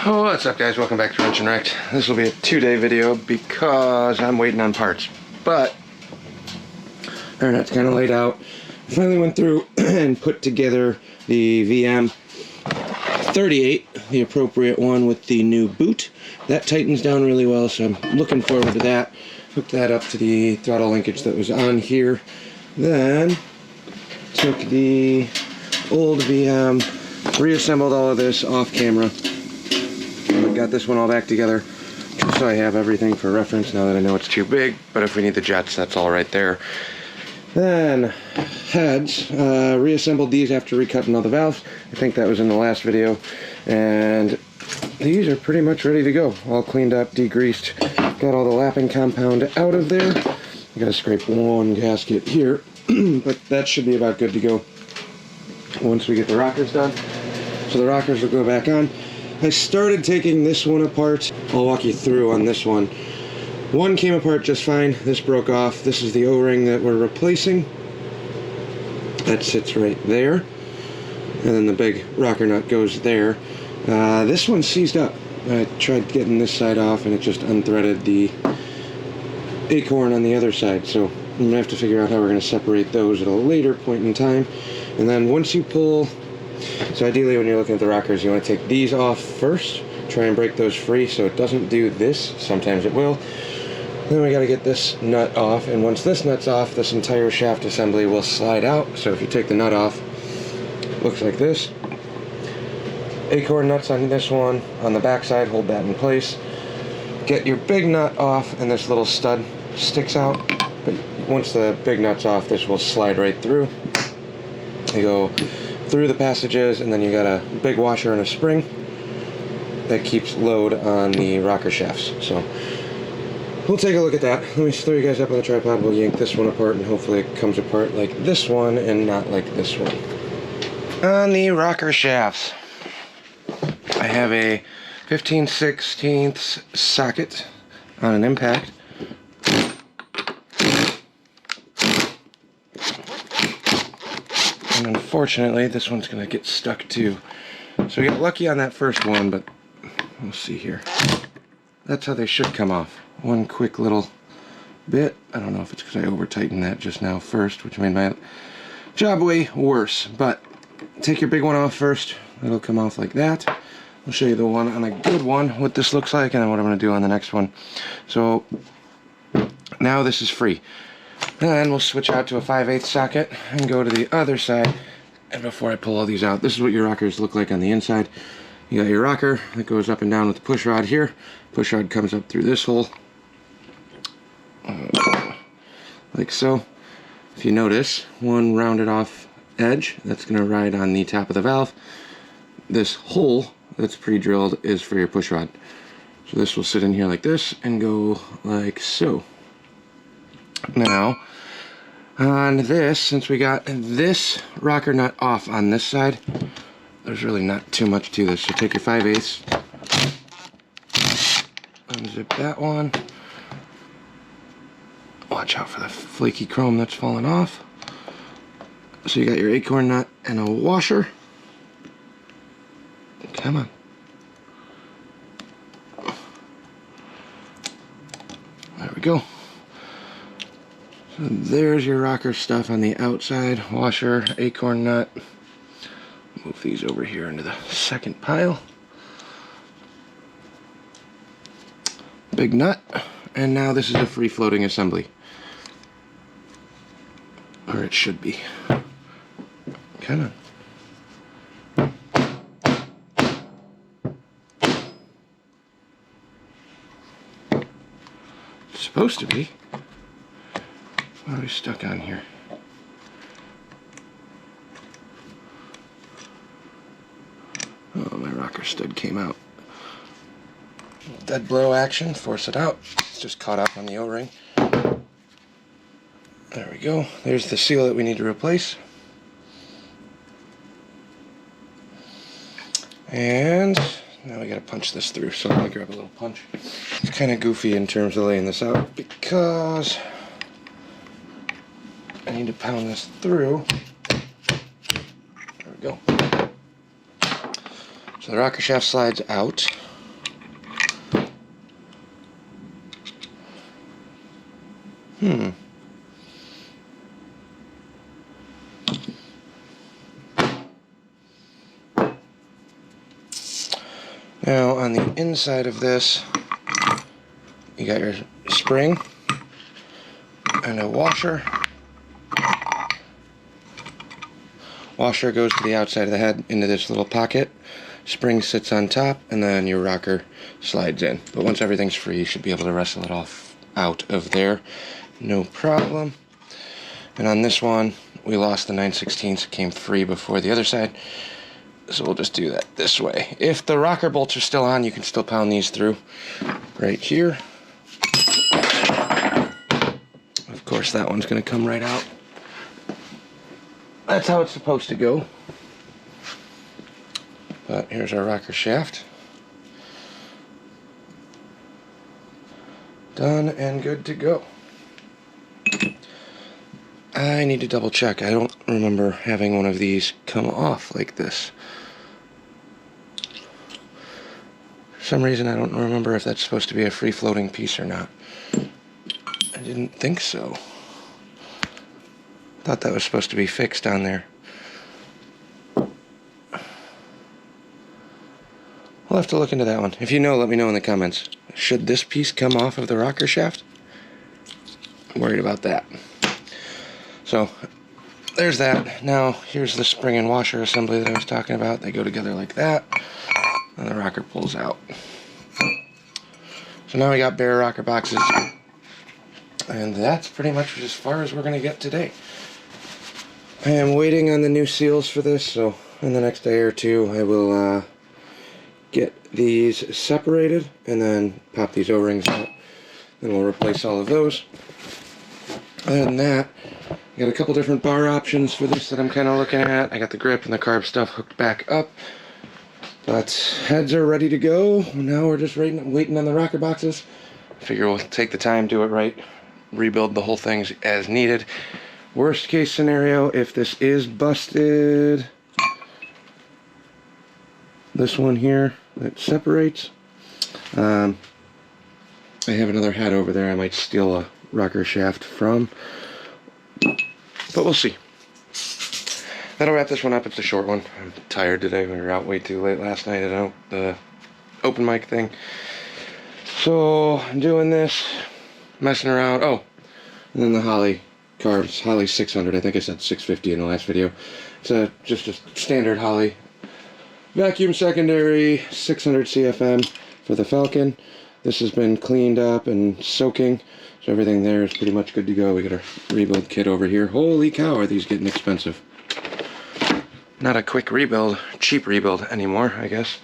Oh, what's up guys, welcome back to Wrench and Wrecked. This will be a 2-day video because I'm waiting on parts, but that's kind of laid out. I finally went through and put together the VM 38, the appropriate one with the new boot. That tightens down really well, so I'm looking forward to that. Hooked that up to the throttle linkage that was on here. Then took the old VM, reassembled all of this off camera. Got this one all back together just so I have everything for reference now that I know it's too big, but if we need the jets, that's all right there. Then heads, reassembled these after recutting all the valves. I think that was in the last video, and these are pretty much ready to go. All cleaned up, degreased, got all the lapping compound out of there. I gotta scrape one gasket here, but that should be about good to go once we get the rockers done. So the rockers will go back on. I started taking this one apart. I'll walk you through on this one. One came apart just fine. This broke off. This is the O-ring that we're replacing. That sits right there. And then the big rocker nut goes there. This one seized up. I tried getting this side off and it just unthreaded the acorn on the other side. So I'm gonna have to figure out how we're gonna separate those at a later point in time. And then once you pull, so ideally when you're looking at the rockers, you want to take these off first, try and break those free so it doesn't do this. Sometimes it will. Then we got to get this nut off, and once this nut's off, this entire shaft assembly will slide out. So if you take the nut off, it looks like this. Acorn nuts on this one, on the back side, hold that in place. Get your big nut off, and this little stud sticks out. But once the big nut's off, this will slide right through. You go through the passages, and then you got a big washer and a spring that keeps load on the rocker shafts. So we'll take a look at that. Let me throw you guys up on the tripod. We'll yank this one apart, and hopefully it comes apart like this one and not like this one. On the rocker shafts, I have a 15/16 socket on an impact. And unfortunately, this one's going to get stuck too. So we got lucky on that first one, but we'll see here. That's how they should come off. One quick little bit. I don't know if it's because I over-tightened that just now first, which made my job way worse. But take your big one off first. It'll come off like that. I'll show you the one on a good one, what this looks like, and then what I'm going to do on the next one. So now this is free. Then we'll switch out to a 5/8 socket and go to the other side. And before I pull all these out, this is what your rockers look like on the inside. You got your rocker that goes up and down with the push rod here. Push rod comes up through this hole, like so. If you notice, one rounded off edge that's going to ride on the top of the valve. This hole that's pre-drilled is for your push rod. So this will sit in here like this and go like so. Now, on this, since we got this rocker nut off on this side, there's really not too much to this. So take your 5/8, unzip that one. Watch out for the flaky chrome that's falling off. So you got your acorn nut and a washer. Come on. There we go. So there's your rocker stuff on the outside. Washer, acorn nut. Move these over here into the second pile. Big nut. And now this is a free-floating assembly. Or it should be. Come on. It's supposed to be. What are we stuck on here? Oh, my rocker stud came out. Dead blow action, force it out. It's just caught up on the O-ring. There we go. There's the seal that we need to replace. And now we gotta punch this through, so I'm gonna grab a little punch. It's kind of goofy in terms of laying this out because I need to pound this through. There we go. So the rocker shaft slides out. Now on the inside of this, you got your spring and a washer. Washer goes to the outside of the head into this little pocket. Spring sits on top, and then your rocker slides in. But once everything's free, you should be able to wrestle it off out of there. No problem. And on this one, we lost the 9/16. It came free before the other side. So we'll just do that this way. If the rocker bolts are still on, you can still pound these through right here. Of course, that one's going to come right out. That's how it's supposed to go. But here's our rocker shaft. Done and good to go. I need to double check. I don't remember having one of these come off like this. For some reason I don't remember if that's supposed to be a free-floating piece or not. I didn't think so. Thought that was supposed to be fixed on there. We'll have to look into that one. If you know, let me know in the comments. Should this piece come off of the rocker shaft? I'm worried about that. So, there's that. Now, here's the spring and washer assembly that I was talking about. They go together like that, and the rocker pulls out. So now we got bare rocker boxes, and that's pretty much as far as we're going to get today. I am waiting on the new seals for this, so in the next day or two I will get these separated and then pop these O-rings out. Then we'll replace all of those. Other than that, I got a couple different bar options for this that I'm kind of looking at. I got the grip and the carb stuff hooked back up, but heads are ready to go. Now we're just waiting on the rocker boxes. I figure we'll take the time, do it right, rebuild the whole thing as needed. Worst case scenario, if this is busted, this one here that separates, I have another head over there I might steal a rocker shaft from, but we'll see. That'll wrap this one up. It's a short one. I'm tired today. We were out way too late last night at the open mic thing, so I'm doing this, messing around. Oh, and then the Harley carbs, Harley 600. I think I said 650 in the last video. It's just a standard Harley vacuum secondary 600 CFM for the Falcon. This has been cleaned up and soaking, so everything there is pretty much good to go. We got our rebuild kit over here. Holy cow, are these getting expensive. Not a quick rebuild, cheap rebuild anymore, I guess.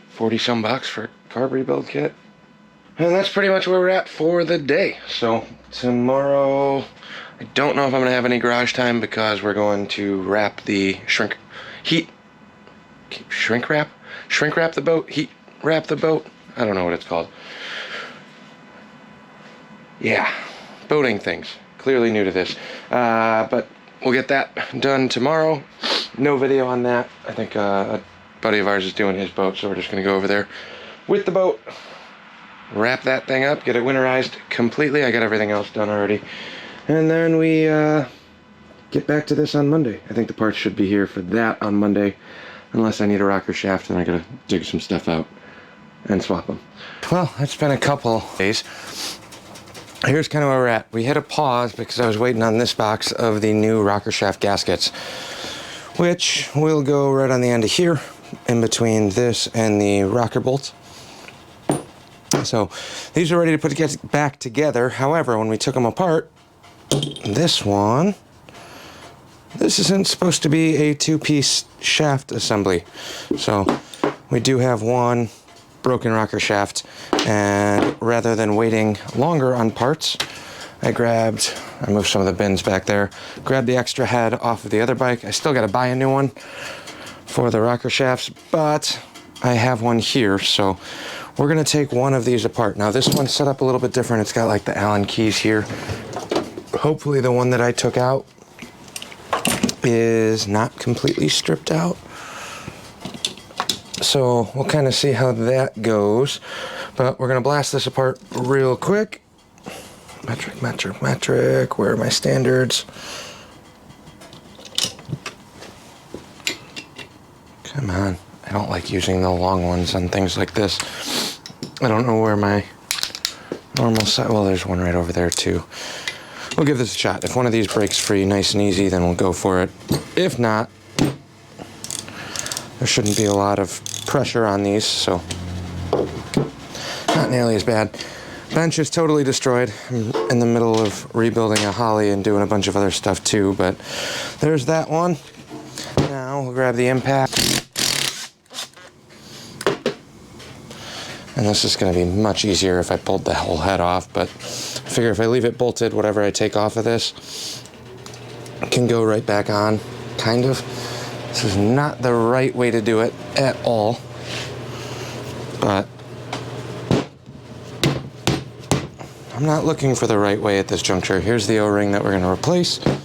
40 some bucks for a carb rebuild kit. And that's pretty much where we're at for the day. So tomorrow, I don't know if I'm going to have any garage time because we're going to wrap the shrink wrap the boat, heat wrap the boat. I don't know what it's called. Yeah, boating things. Clearly new to this. But we'll get that done tomorrow. No video on that. I think a buddy of ours is doing his boat, so we're just going to go over there with the boat, wrap that thing up, get it winterized completely. I got everything else done already. And then we get back to this on Monday. I think the parts should be here for that on Monday, unless I need a rocker shaft, and I gotta dig some stuff out and swap them. Well, it's been a couple days. Here's kind of where we're at. We hit a pause because I was waiting on this box of the new rocker shaft gaskets, which will go right on the end of here, in between this and the rocker bolts. So these are ready to put back together. However, when we took them apart, this isn't supposed to be a two-piece shaft assembly. So we do have one broken rocker shaft, and rather than waiting longer on parts, I moved some of the bins back there, grabbed the extra head off of the other bike. I still got to buy a new one for the rocker shafts, but I have one here, so we're going to take one of these apart. Now this one's set up a little bit different. It's got like the Allen keys here. Hopefully the one that I took out is not completely stripped out. So we'll kind of see how that goes. But we're going to blast this apart real quick Metric. Where are my standards? Come on. I don't like using the long ones on things like this. I don't know where my normal size... Well, there's one right over there, too. We'll give this a shot. If one of these breaks free nice and easy, then we'll go for it. If not, there shouldn't be a lot of pressure on these, so not nearly as bad. Bench is totally destroyed. I'm in the middle of rebuilding a Harley and doing a bunch of other stuff too, but there's that one. Now we'll grab the impact. And this is going to be much easier if I pulled the whole head off, but I figure if I leave it bolted, whatever I take off of this can go right back on, kind of. This is not the right way to do it at all, but I'm not looking for the right way at this juncture. Here's the O-ring that we're going to replace. I'm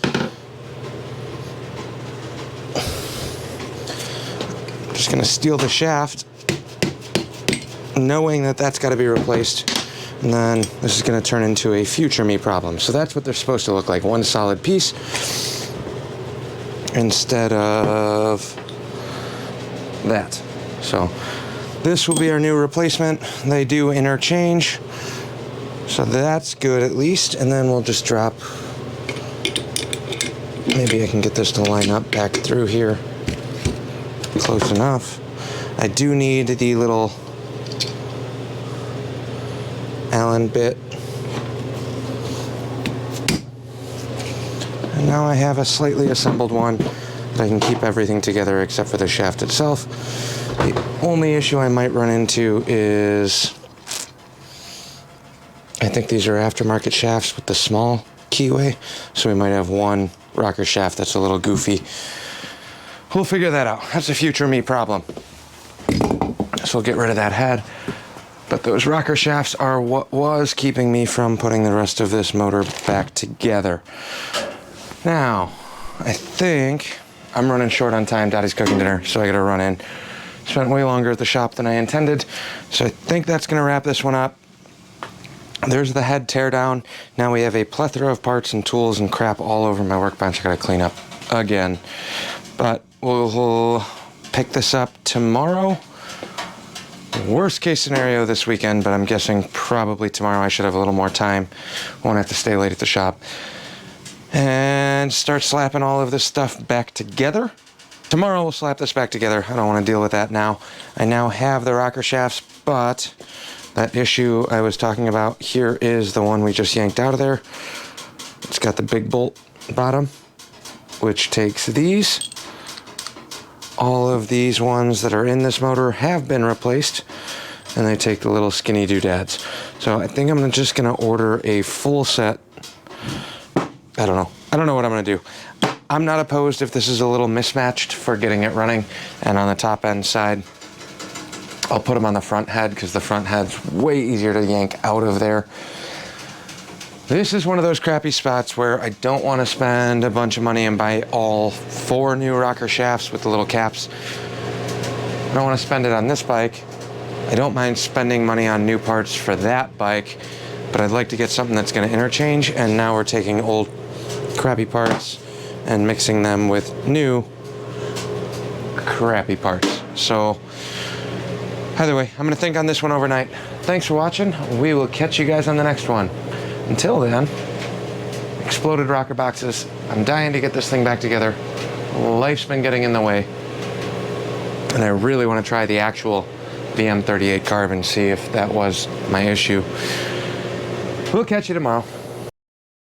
just going to steal the shaft, knowing that that's got to be replaced, and then this is going to turn into a future me problem. So that's what they're supposed to look like, one solid piece instead of that. So this will be our new replacement. They do interchange, so that's good at least. And then we'll just drop, maybe I can get this to line up back through here close enough. I do need the little Allen bit, and now I have a slightly assembled one that I can keep everything together except for the shaft itself. The only issue I might run into is I think these are aftermarket shafts with the small keyway, so we might have one rocker shaft that's a little goofy. We'll figure that out. That's a future me problem. So we'll get rid of that head. But those rocker shafts are what was keeping me from putting the rest of this motor back together. Now, I think I'm running short on time. Daddy's cooking dinner, so I gotta run in. Spent way longer at the shop than I intended, so I think that's gonna wrap this one up. There's the head teardown. Now we have a plethora of parts and tools and crap all over my workbench I gotta clean up again. But we'll pick this up tomorrow. Worst case scenario this weekend, but I'm guessing probably tomorrow I should have a little more time. Won't have to stay late at the shop. And start slapping all of this stuff back together. Tomorrow we'll slap this back together. I don't want to deal with that now. I now have the rocker shafts, but that issue I was talking about, here is the one we just yanked out of there. It's got the big bolt bottom, which takes these. All of these ones that are in this motor have been replaced, and they take the little skinny doodads. So I think I'm just gonna order a full set. I don't know what I'm gonna do. I'm not opposed if this is a little mismatched for getting it running, and on the top end side, I'll put them on the front head because the front head's way easier to yank out of there. This is one of those crappy spots where I don't want to spend a bunch of money and buy all 4 new rocker shafts with the little caps. I don't want to spend it on this bike. I don't mind spending money on new parts for that bike, but I'd like to get something that's going to interchange, and now we're taking old crappy parts and mixing them with new crappy parts. So either way, I'm going to think on this one overnight. Thanks for watching. We will catch you guys on the next one. Until then, exploded rocker boxes. I'm dying to get this thing back together. Life's been getting in the way. And I really want to try the actual VM38 carb and see if that was my issue. We'll catch you tomorrow.